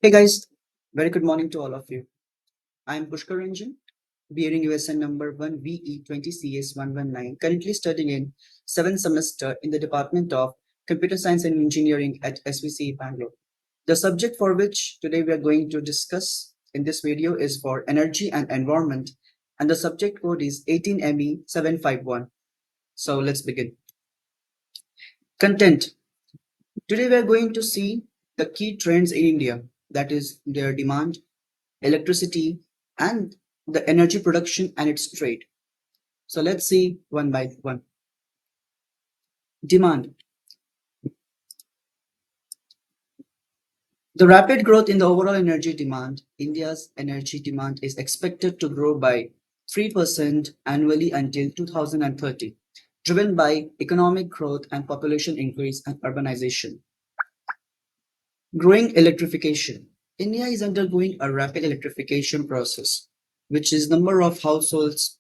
Hey guys, very good morning to all of you. I'm Pushkar Ranjan, bearing USN number 1VE20CS119, currently studying in 7th semester in the Department of Computer Science and Engineering at SVC Bangalore. The subject for which today we are going to discuss in this video is for energy and environment, and the subject code is 18ME751. So let's begin. Content. Today we are going to see the key trends in India, that is their demand, electricity, and the energy production and its trade. So let's see one by one. Demand. The rapid growth in the overall energy demand, India's energy demand is expected to grow by 3% annually until 2030, driven by economic growth and population increase and urbanization. Growing electrification. India is undergoing a rapid electrification process, which is number of households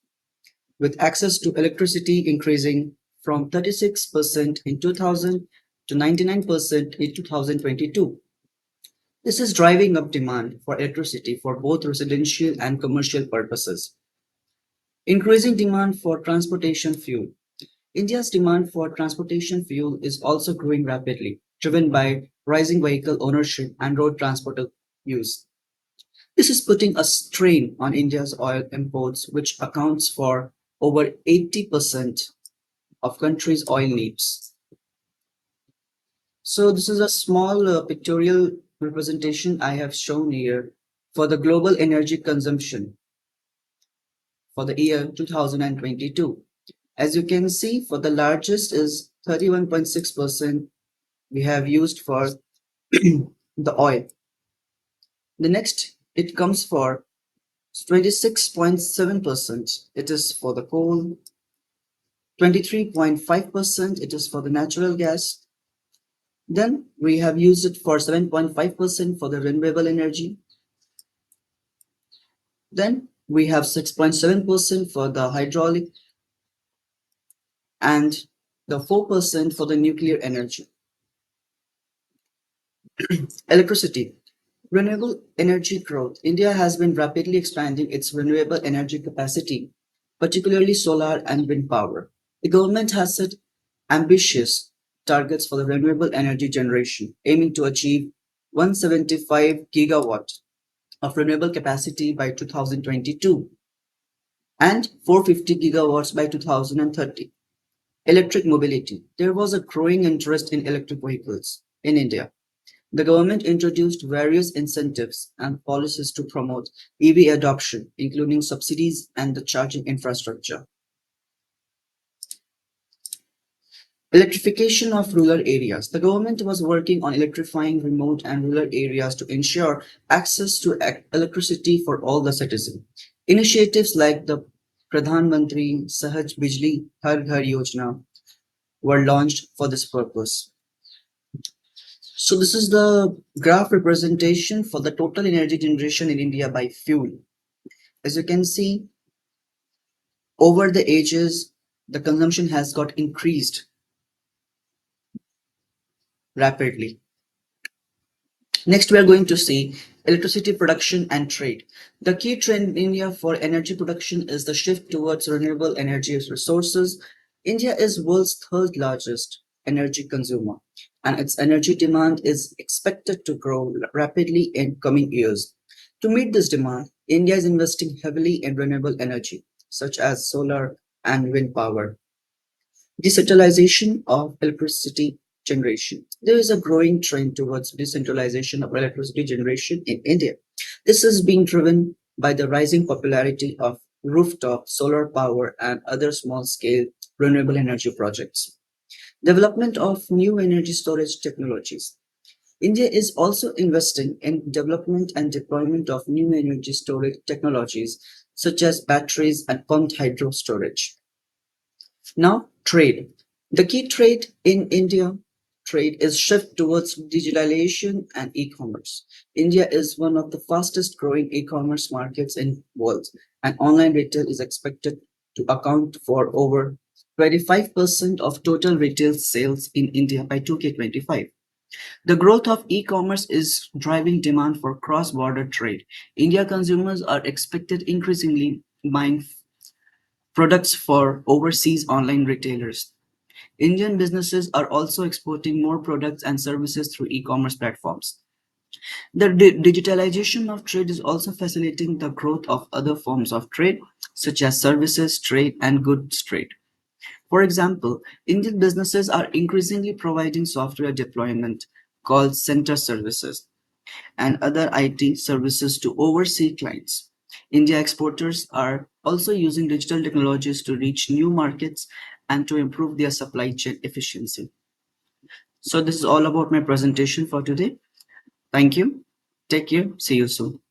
with access to electricity increasing from 36% in 2000 to 99% in 2022. This is driving up demand for electricity for both residential and commercial purposes. Increasing demand for transportation fuel. India's demand for transportation fuel is also growing rapidly, driven by rising vehicle ownership and road transport use. This is putting a strain on India's oil imports, which accounts for over 80% of country's oil needs. So this is a small pictorial representation I have shown here for the global energy consumption for the year 2022. As you can see, for the largest is 31.6% we have used for the oil. The next, it comes for 26.7%. It is for the coal. 23.5% it is for the natural gas. Then we have used it for 7.5% for the renewable energy. Then we have 6.7% for the hydraulic and the 4% for the nuclear energy. Electricity. Renewable energy growth. India has been rapidly expanding its renewable energy capacity, particularly solar and wind power. The government has set ambitious targets for the renewable energy generation, aiming to achieve 175 gigawatt of renewable capacity by 2022 and 450 gigawatts by 2030. Electric mobility. There was a growing interest in electric vehicles in India. The government introduced various incentives and policies to promote EV adoption, including subsidies and the charging infrastructure. Electrification of rural areas. The government was working on electrifying remote and rural areas to ensure access to electricity for all the citizens. Initiatives like the Pradhan Mantri Sahaj Bijli Har Ghar Yojana were launched for this purpose. So this is the graph representation for the total energy generation in India by fuel. As you can see, over the ages, the consumption has got increased rapidly. Next, we are going to see electricity production and trade. The key trend in India for energy production is the shift towards renewable energy resources. India is world's third largest energy consumer, and its energy demand is expected to grow rapidly in coming years. To meet this demand, India is investing heavily in renewable energy, such as solar and wind power. Decentralization of electricity generation. There is a growing trend towards decentralization of electricity generation in India. This is being driven by the rising popularity of rooftop solar power and other small scale renewable energy projects. Development of new energy storage technologies. India is also investing in development and deployment of new energy storage technologies such as batteries and pumped hydro storage. Now, trade. The key trade in India trade is shift towards digitalization and e-commerce. India is one of the fastest growing e-commerce markets in world, and online retail is expected to account for over 25% of total retail sales in India by 2K25. The growth of e-commerce is driving demand for cross-border trade. India consumers are expected increasingly buying products for overseas online retailers. Indian businesses are also exporting more products and services through e-commerce platforms. The digitalization of trade is also facilitating the growth of other forms of trade, such as services trade and goods trade. For example, Indian businesses are increasingly providing software deployment, call center services, and other IT services to overseas clients. India exporters are also using digital technologies to reach new markets and to improve their supply chain efficiency. So, this is all about my presentation for today. Thank you. Take care. See you soon.